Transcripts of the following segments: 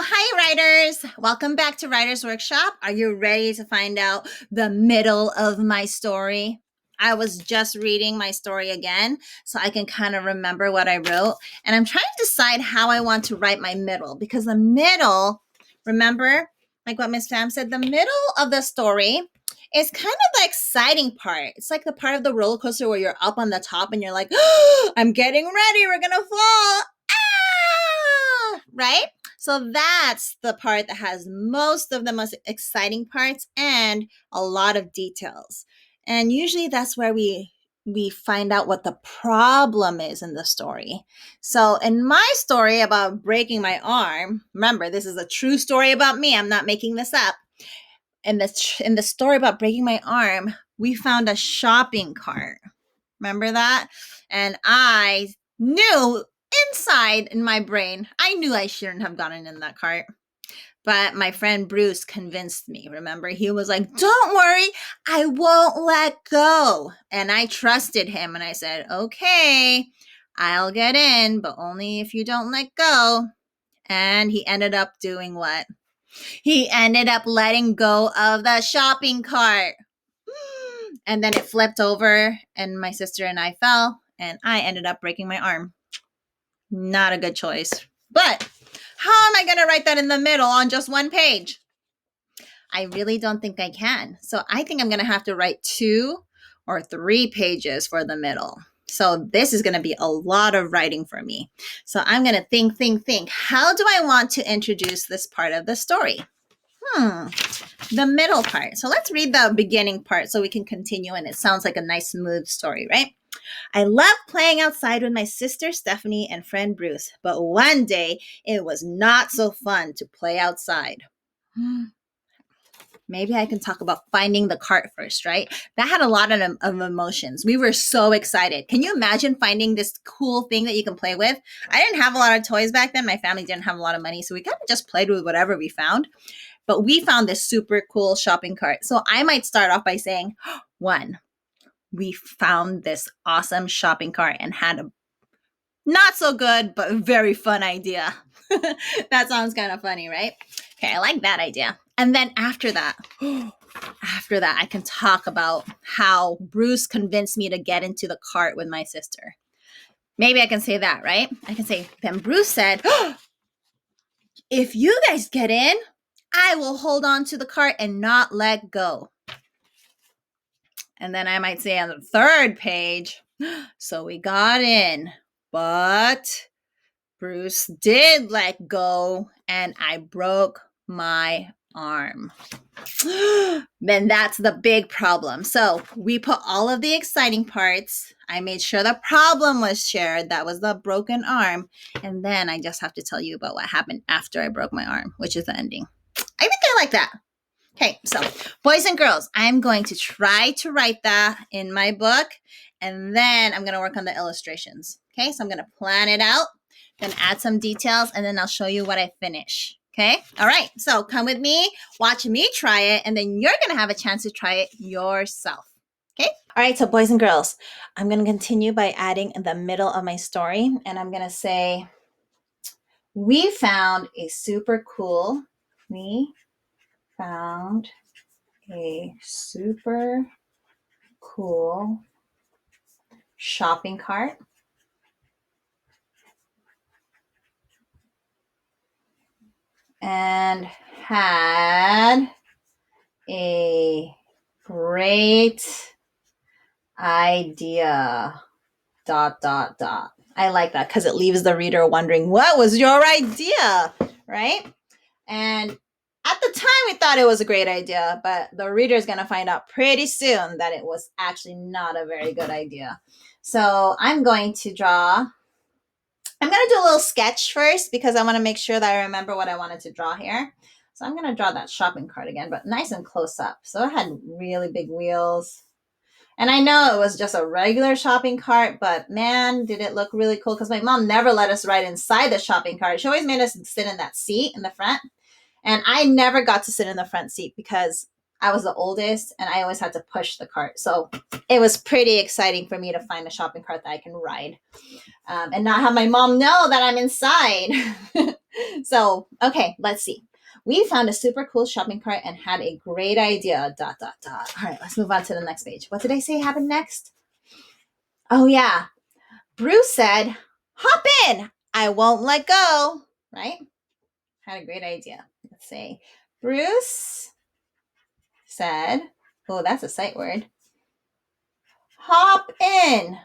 Hi, writers. Welcome back to Writers Workshop. Are you ready to find out the middle of my story? I was just reading my story again so I can kind of remember what I wrote. And I'm trying to decide how I want to write my middle because the middle, remember, like what Miss Pam said, the middle of the story is kind of the exciting part. It's like the part of the roller coaster where you're up on the top and you're like, oh, I'm getting ready. We're going to fall. Ah! Right? So that's the part that has most of the most exciting parts and a lot of details. And usually that's where we find out what the problem is in the story. So in my story about breaking my arm, remember this is a true story about me. I'm not making this up. In the story about breaking my arm, we found a shopping cart. Remember that? And I knew inside in my brain, I knew I shouldn't have gotten in that cart. But my friend Bruce convinced me. Remember, he was like, don't worry, I won't let go. And I trusted him and I said, okay, I'll get in, but only if you don't let go. And he ended up doing what? He ended up letting go of the shopping cart. And then it flipped over, and my sister and I fell, and I ended up breaking my arm. Not a good choice. But how am I going to write that in the middle on just one page? I really don't think I can. So I think I'm going to have to write 2 or 3 pages for the middle. So this is going to be a lot of writing for me. So I'm going to think. How do I want to introduce this part of the story? The middle part. So let's read the beginning part so we can continue, and it sounds like a nice smooth story, right? I love playing outside with my sister Stephanie and friend Bruce, but one day it was not so fun to play outside. Maybe I can talk about finding the cart first, right? That had a lot of emotions. We were so excited. Can you imagine finding this cool thing that you can play with? I didn't have a lot of toys back then. My family didn't have a lot of money, so we kind of just played with whatever we found. But we found this super cool shopping cart. So I might start off by saying, 1, we found this awesome shopping cart and had a not so good, but very fun idea. That sounds kind of funny, right? Okay, I like that idea. And then after that, I can talk about how Bruce convinced me to get into the cart with my sister. Maybe I can say that, right? I can say, then Bruce said, if you guys get in, I will hold on to the cart and not let go. And then I might say on the 3rd page, so we got in, but Bruce did let go and I broke my arm. Then that's the big problem. So we put all of the exciting parts. I made sure the problem was shared. That was the broken arm. And then I just have to tell you about what happened after I broke my arm, which is the ending. I think I like that. Okay, so boys and girls, I'm going to try to write that in my book, and then I'm going to work on the illustrations. Okay, so I'm going to plan it out, then add some details, and then I'll show you what I finish. Okay, all right, so come with me, watch me try it, and then you're going to have a chance to try it yourself. Okay, all right, so boys and girls, I'm going to continue by adding in the middle of my story, and I'm going to say, we found a super cool shopping cart and had a great idea. ... I like that because it leaves the reader wondering, what was your idea? Right? And at the time, we thought it was a great idea, but the reader is going to find out pretty soon that it was actually not a very good idea. So I'm going to do a little sketch first because I want to make sure that I remember what I wanted to draw here. So I'm going to draw that shopping cart again, but nice and close up. So it had really big wheels. And I know it was just a regular shopping cart, but man, did it look really cool because my mom never let us ride inside the shopping cart. She always made us sit in that seat in the front. And I never got to sit in the front seat because I was the oldest and I always had to push the cart. So it was pretty exciting for me to find a shopping cart that I can ride and not have my mom know that I'm inside. So, okay, let's see. We found a super cool shopping cart and had a great idea. Dot, dot, dot. All right, let's move on to the next page. What did I say happened next? Oh, yeah. Bruce said, hop in. I won't let go. Right? Had a great idea. Let's say, Bruce said, oh, that's a sight word. Hop in.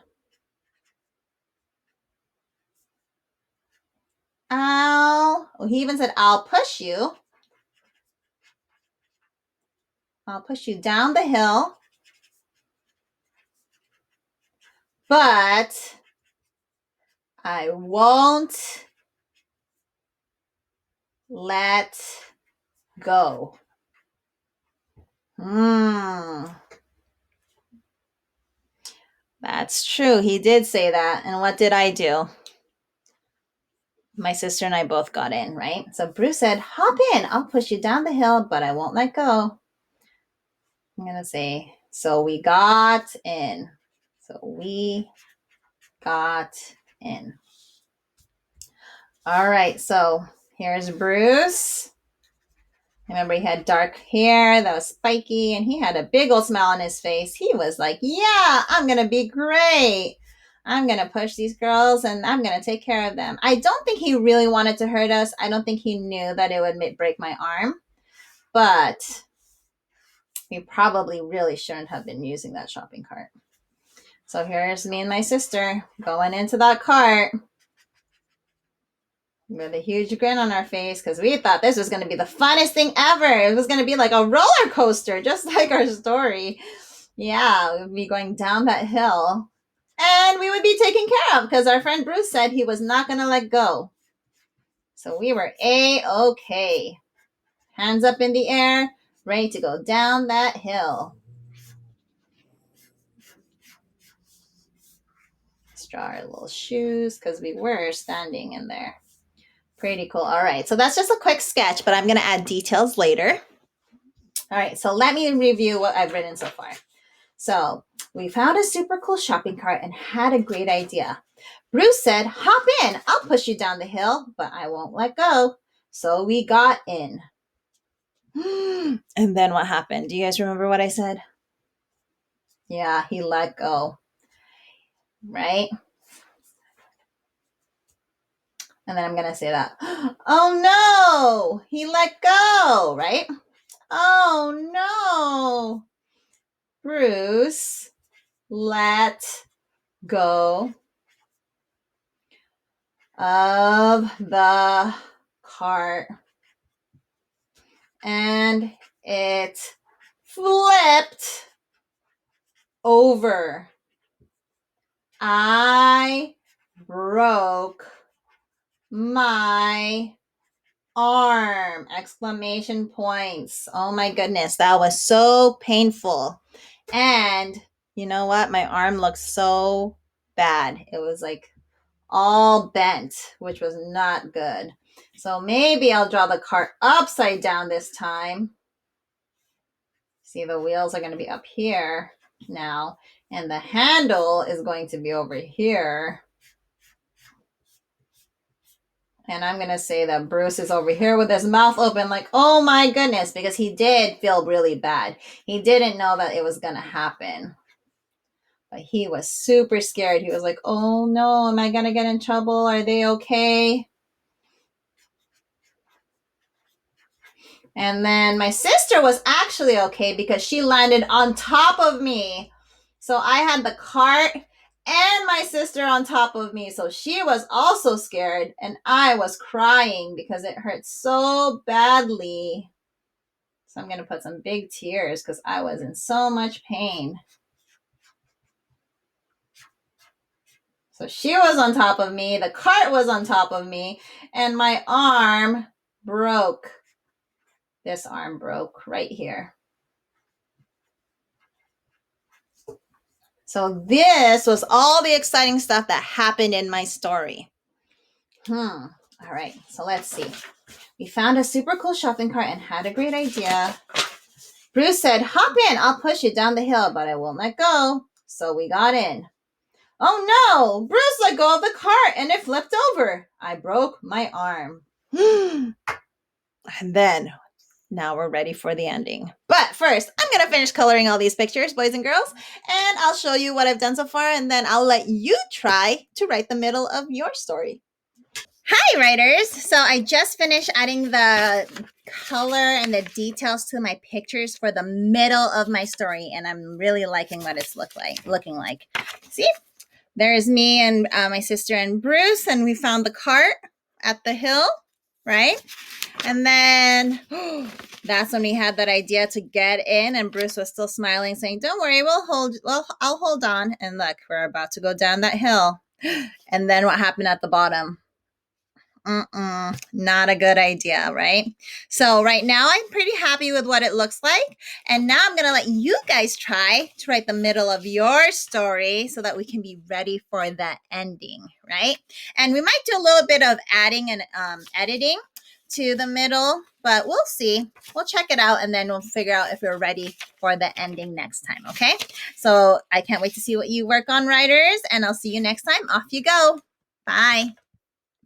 He even said, I'll push you. I'll push you down the hill. But I won't let go. That's true. He did say that. And what did I do? My sister and I both got in, right? So Bruce said, hop in. I'll push you down the hill, but I won't let go. I'm going to say, so we got in. So we got in. All right. So here's Bruce. Remember, he had dark hair that was spiky, and he had a big old smile on his face. He was like, yeah, I'm going to be great. I'm going to push these girls, and I'm going to take care of them. I don't think he really wanted to hurt us. I don't think he knew that it would break my arm. But we probably really shouldn't have been using that shopping cart. So here's me and my sister going into that cart with a huge grin on our face because we thought this was going to be the funnest thing ever. It was going to be like a roller coaster, just like our story. Yeah, we would be going down that hill and we would be taken care of because our friend Bruce said he was not going to let go. So we were A-okay. Hands up in the air, ready to go down that hill. Let's draw our little shoes because we were standing in there. Pretty cool. All right, so that's just a quick sketch, but I'm going to add details later. All right, so let me review what I've written so far. So we found a super cool shopping cart and had a great idea. Bruce said, hop in. I'll push you down the hill, but I won't let go. So we got in. And then what happened? Do you guys remember what I said? Yeah, he let go. Right? And then I'm going to say that. Oh no, he let go, right? Oh no. Bruce let go of the cart and it flipped over. I broke my arm! Exclamation points. Oh my goodness, that was so painful. And you know what? My arm looked so bad. It was like all bent, which was not good. So maybe I'll draw the cart upside down this time. See, the wheels are going to be up here now, and the handle is going to be over here. And I'm going to say that Bruce is over here with his mouth open like, oh my goodness, because he did feel really bad. He didn't know that it was going to happen. But he was super scared. He was like, oh no, am I going to get in trouble? Are they okay? And then my sister was actually okay because she landed on top of me. So I had the cart and my sister on top of me. So she was also scared and I was crying because it hurt so badly. So I'm going to put some big tears because I was in so much pain. So she was on top of me, the cart was on top of me, and my arm broke. This arm broke right here. So this was all the exciting stuff that happened in my story. All right, so let's see. We found a super cool shopping cart and had a great idea. Bruce said, hop in, I'll push you down the hill, but I won't let go. So we got in. Oh no, Bruce let go of the cart and it flipped over. I broke my arm. And then now we're ready for the ending. But first, I'm going to finish coloring all these pictures, boys and girls, and I'll show you what I've done so far, and then I'll let you try to write the middle of your story. Hi, writers. So I just finished adding the color and the details to my pictures for the middle of my story, and I'm really liking what it's looking like. See? There's me and my sister and Bruce, and we found the cart at the hill, right? And then that's when we had that idea to get in, and Bruce was still smiling, saying, "Don't worry, I'll hold on." And look, we're about to go down that hill. And then what happened at the bottom? Not a good idea, right? So right now I'm pretty happy with what it looks like. And now I'm going to let you guys try to write the middle of your story so that we can be ready for the ending, right? And we might do a little bit of adding and editing to the middle, but we'll see. We'll check it out and then we'll figure out if we're ready for the ending next time, okay? So I can't wait to see what you work on, writers, and I'll see you next time. Off you go. Bye.